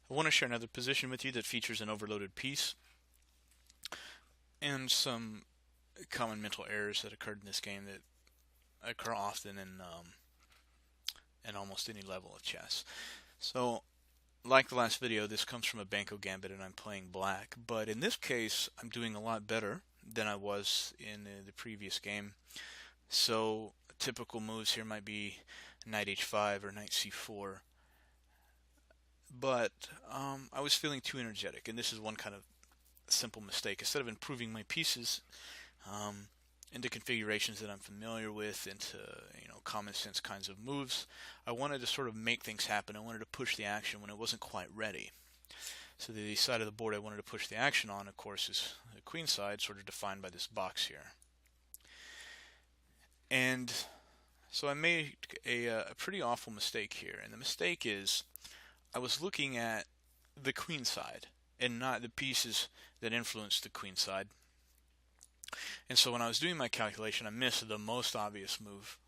I want to share another position with you that features an overloaded piece and some common mental errors that occurred in this game that occur often in almost any level of chess. So, like the last video, this comes from a Banco Gambit and I'm playing black, but in this case, I'm doing a lot better than I was in the previous game. So, typical moves here might be knight h5 or knight c4, but I was feeling too energetic, and this is one kind of simple mistake. Instead of improving my pieces um, into configurations that I'm familiar with, into common sense kinds of moves, I wanted to sort of make things happen. I wanted to push the action when it wasn't quite ready. So the side of the board I wanted to push the action on, of course, is the queen side, sort of defined by this box here. And so I made a pretty awful mistake here, and the mistake is I was looking at the queen side and not the pieces that influenced the queen side. And so when I was doing my calculation, I missed the most obvious move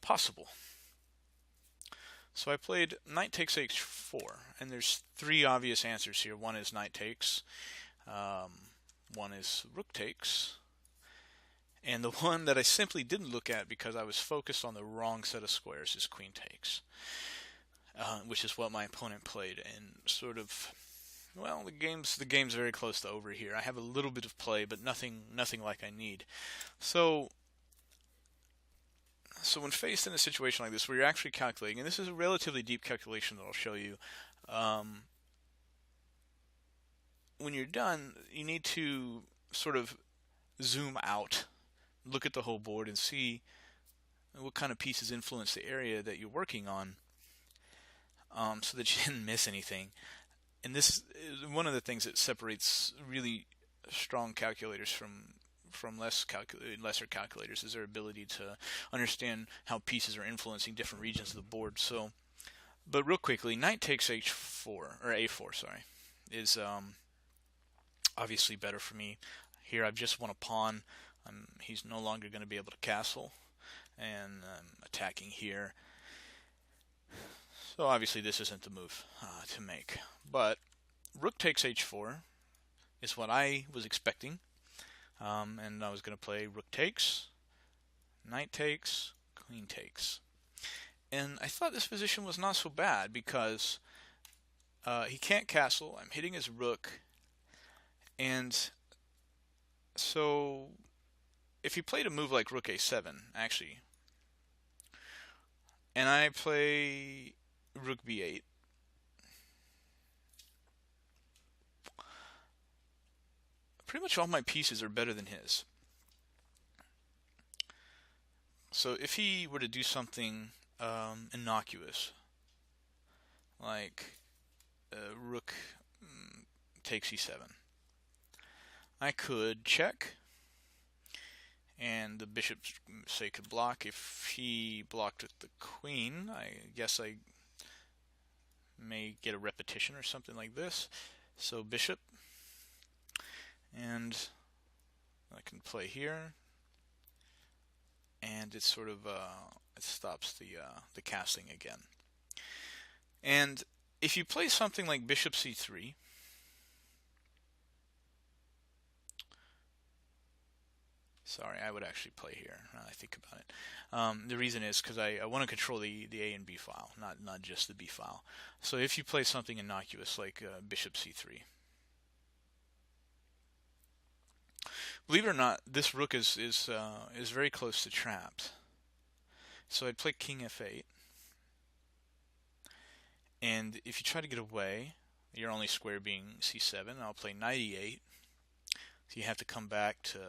possible. So I played knight takes h4, and there's three obvious answers here. One is knight takes, one is rook takes, and the one that I simply didn't look at because I was focused on the wrong set of squares is queen takes, which is what my opponent played. And sort of, well, the game's very close to over here. I have a little bit of play, but nothing like I need. So when faced in a situation like this where you're actually calculating, and this is a relatively deep calculation that I'll show you, when you're done, you need to sort of zoom out, look at the whole board, and see what kind of pieces influence the area that you're working on, so that you didn't miss anything. And this is one of the things that separates really strong calculators from lesser calculators, is their ability to understand how pieces are influencing different regions of the board. So, but real quickly, knight takes h4 or a4, sorry, is obviously better for me. Here I've just won a pawn. He's no longer going to be able to castle, and I'm attacking here. So obviously this isn't the move to make. But rook takes h4 is what I was expecting. And I was going to play rook takes, knight takes, queen takes. And I thought this position was not so bad because he can't castle. I'm hitting his rook. And so if he played a move like rook a7, actually, and I play rook b8, pretty much all my pieces are better than his. So if he were to do something innocuous, like rook takes e7, I could check, and the bishop, say, could block. If he blocked with the queen, I guess I may get a repetition or something like this. So bishop, and I can play here, and it sort of it stops the casting again. And if you play something like bishop c3, sorry, I would actually play here. Now I think about it. The reason is because I want to control the A and B file, not just the B file. So if you play something innocuous like bishop c3, believe it or not, this rook is very close to trapped. So I'd play king f8, and if you try to get away, your only square being c7, I'll play knight e8. So you have to come back to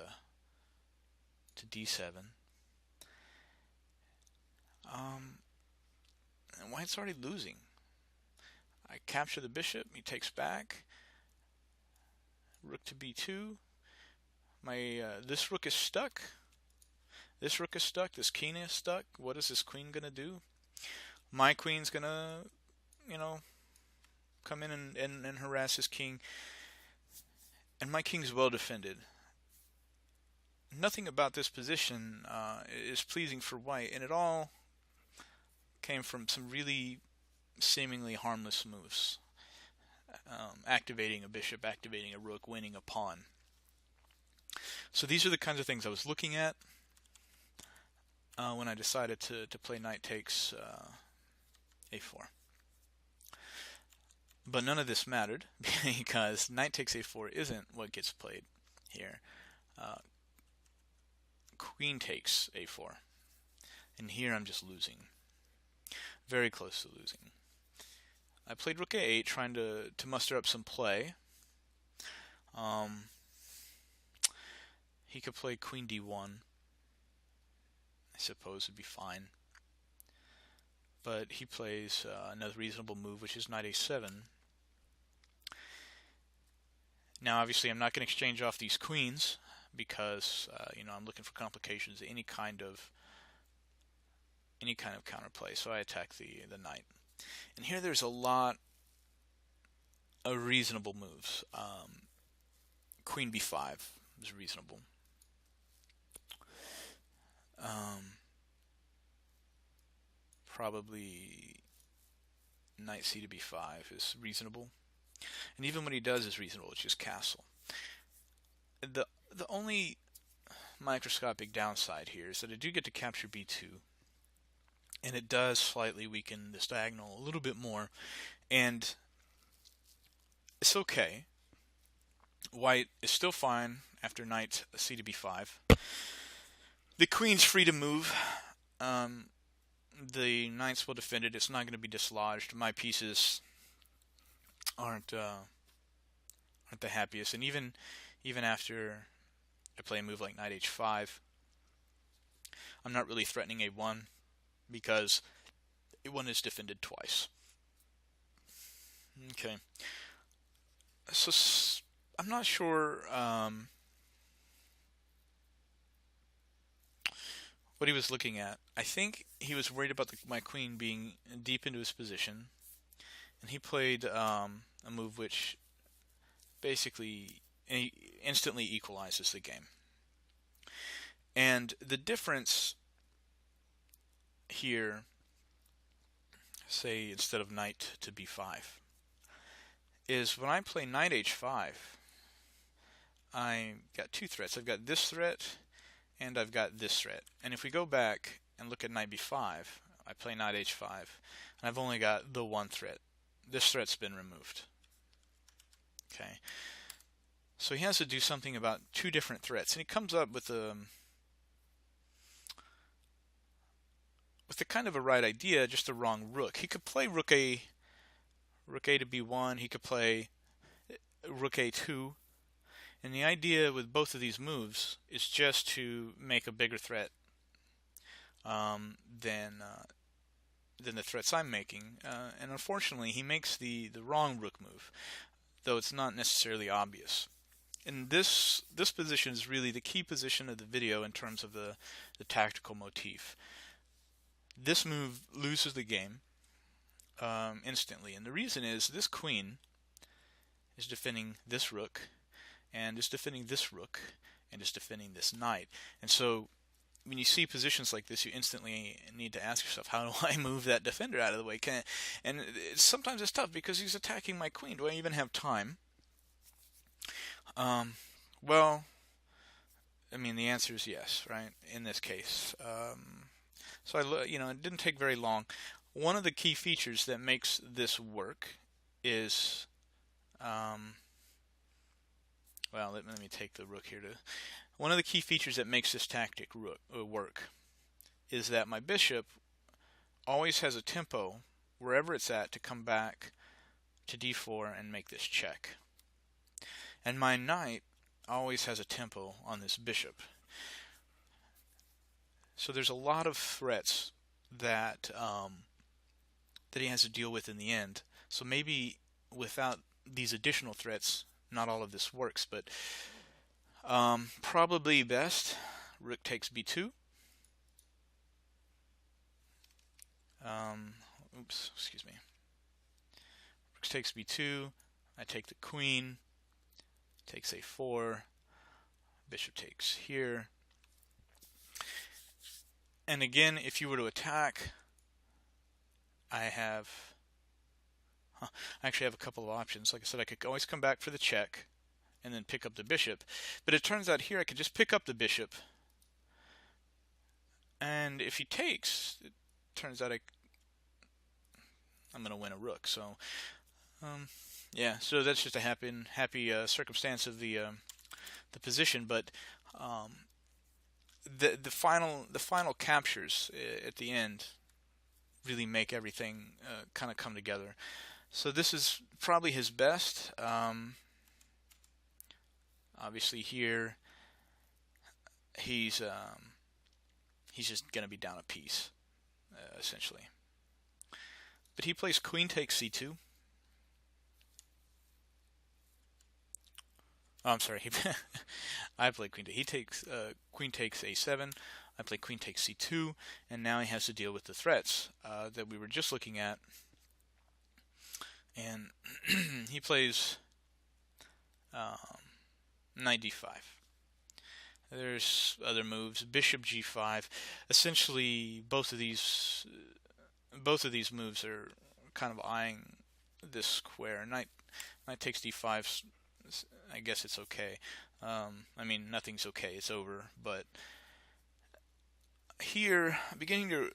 d7. And white's already losing. I capture the bishop, he takes back. Rook to b2. This rook is stuck. This rook is stuck. This king is stuck. What is this queen gonna do? My queen's gonna, come in and harass his king. And my king's well defended. Nothing about this position is pleasing for white, and it all came from some really seemingly harmless moves. activating a bishop, activating a rook, winning a pawn. So these are the kinds of things I was looking at when I decided to play knight takes a4. But none of this mattered because knight takes a4 isn't what gets played here. Queen takes a4. And here I'm just losing. Very close to losing. I played rook a8 trying to muster up some play. He could play queen d1. I suppose would be fine. But he plays another reasonable move, which is knight a7. Now, obviously, I'm not going to exchange off these queens because I'm looking for complications, any kind of counterplay. So I attack the knight. And here there's a lot of reasonable moves. Queen b5 is reasonable. Probably knight c to b5 is reasonable. And even what he does is reasonable. It's just castle. The only microscopic downside here is that I do get to capture b2. And it does slightly weaken this diagonal a little bit more. And it's okay. White is still fine after knight c to b5. The queen's free to move. The knight's well defended. It's not going to be dislodged. My pieces aren't the happiest. And even after I play a move like knight h5, I'm not really threatening a1 because a1 is defended twice. Okay. So I'm not sure what he was looking at. I think he was worried about my queen being deep into his position, and he played a move which basically instantly equalizes the game. And the difference here, say instead of knight to b5, is when I play knight h5, I got two threats. I've got this threat and I've got this threat. And if we go back and look at knight b5, I play knight h5, and I've only got the one threat. This threat's been removed. Okay. So he has to do something about two different threats, and he comes up with the kind of a right idea, just the wrong rook. He could play rook a to b1. He could play rook a2. And the idea with both of these moves is just to make a bigger threat than the threats I'm making. And unfortunately, he makes the wrong rook move, though it's not necessarily obvious. And this position is really the key position of the video in terms of the tactical motif. This move loses the game instantly, and the reason is this queen is defending this rook, and is defending this rook, and is defending this knight. And so when you see positions like this, you instantly need to ask yourself, how do I move that defender out of the way? And sometimes it's tough because he's attacking my queen. Do I even have time? Well, I mean, the answer is yes, right? In this case. So it didn't take very long. One of the key features that makes this work is, well, let me take the rook here. One of the key features that makes this tactic work is that my bishop always has a tempo wherever it's at to come back to d4 and make this check. And my knight always has a tempo on this bishop. So there's a lot of threats that he has to deal with in the end. So maybe without these additional threats, not all of this works. But probably best, rook takes b2. Excuse me. Rook takes b2. I take the queen. Takes a4. Bishop takes here. And again, if you were to attack, I have I actually have a couple of options. Like I said, I could always come back for the check and then pick up the bishop. But it turns out here I could just pick up the bishop, and if he takes, it turns out I'm going to win a rook. So, yeah, so that's just a happy circumstance of the position. But um, the final captures at the end really make everything kind of come together. So this is probably his best. Obviously here he's just going to be down a piece essentially. But he plays queen takes c2. Oh, I'm sorry. I played queen. He takes queen takes a7. I play queen takes c2, and now he has to deal with the threats that we were just looking at. And he plays knight d5. There's other moves. Bishop g5. Essentially, both of these moves are kind of eyeing this square. Knight takes d5. I guess it's okay. I mean, nothing's okay. It's over. But here, I'm beginning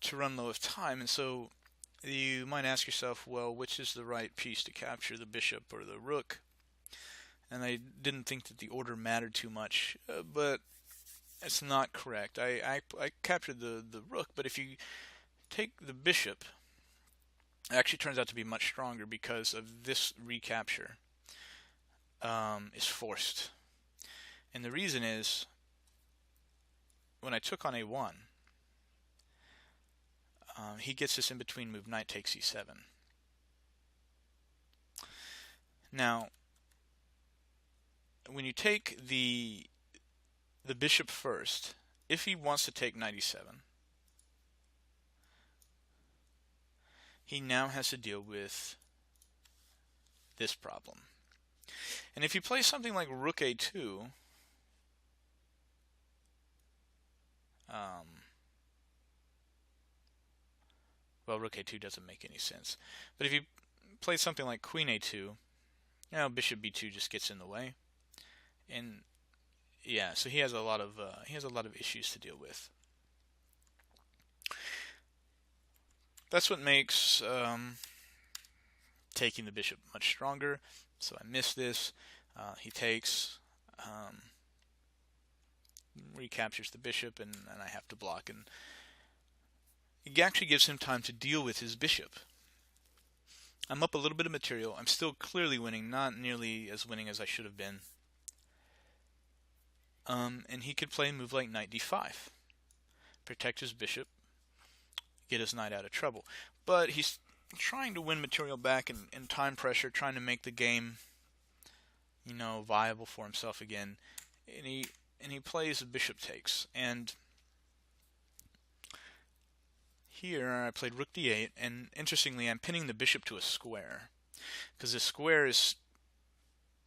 to run low of time, and so you might ask yourself, well, which is the right piece to capture, the bishop or the rook? And I didn't think that the order mattered too much, but it's not correct. I captured the rook, but if you take the bishop, it actually turns out to be much stronger because of this recapture is forced. And the reason is, when I took on a1, he gets this in between move, knight takes e7. Now, when you take the bishop first, if he wants to take knight e7, he now has to deal with this problem. And if you play something like rook a2, well, rook a2 doesn't make any sense. But if you play something like queen a2, bishop b2 just gets in the way, and yeah, so he has a lot of issues to deal with. That's what makes taking the bishop much stronger. So I miss this. He takes, recaptures the bishop, and I have to block. And it actually gives him time to deal with his bishop. I'm up a little bit of material. I'm still clearly winning, not nearly as winning as I should have been. And he could play a move like knight d5, protect his bishop, get his knight out of trouble. But he's trying to win material back in time pressure, trying to make the game, viable for himself again. And he plays a bishop takes. And here I played rook d8, and interestingly, I'm pinning the bishop to a square, because the square is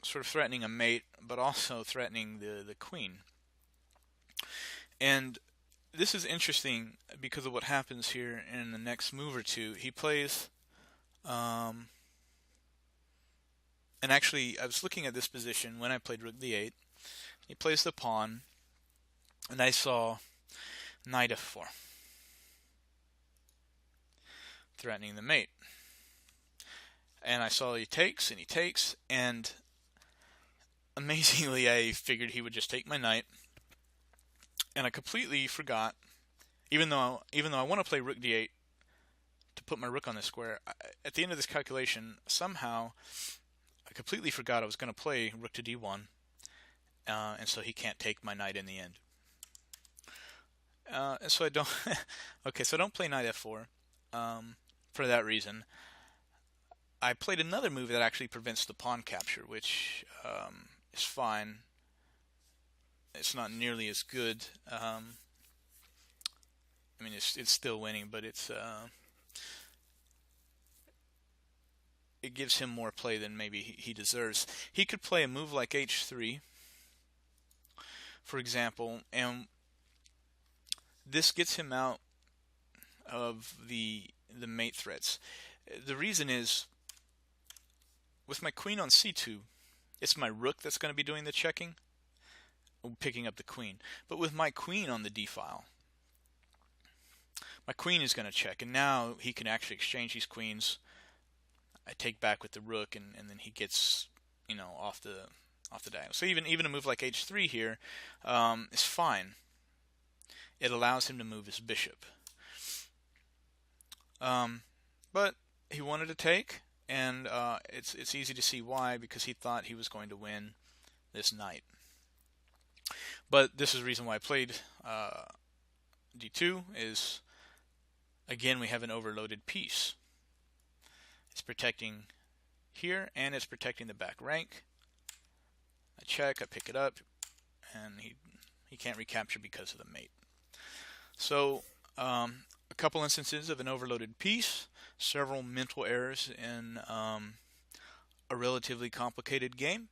sort of threatening a mate, but also threatening the queen. And this is interesting because of what happens here in the next move or two. He plays, and actually I was looking at this position when I played rook d8. He plays the pawn, and I saw knight f4, threatening the mate. And I saw he takes, and amazingly I figured he would just take my knight, and I completely forgot, even though I want to play rook d8 to put my rook on the square, at the end of this calculation, somehow I completely forgot I was going to play rook to d1, and so he can't take my knight in the end. And so I don't okay, so I don't play knight f4 for that reason. I played another move that actually prevents the pawn capture, which is fine. It's not nearly as good. I mean, it's still winning, but it gives him more play than maybe he deserves. He could play a move like h3, for example, and this gets him out of the mate threats. The reason is, with my queen on c2, it's my rook that's going to be doing the checking, picking up the queen. But with my queen on the d-file, my queen is going to check, and now he can actually exchange these queens. I take back with the rook, and then he gets, off the diagonal. So even a move like h3 here is fine. It allows him to move his bishop. But he wanted to take, and it's easy to see why, because he thought he was going to win this knight. But this is the reason why I played d2 is, again, we have an overloaded piece. It's protecting here, and it's protecting the back rank. I check, I pick it up, and he can't recapture because of the mate. So a couple instances of an overloaded piece, several mental errors in a relatively complicated game.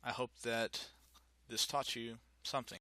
I hope that this taught you something.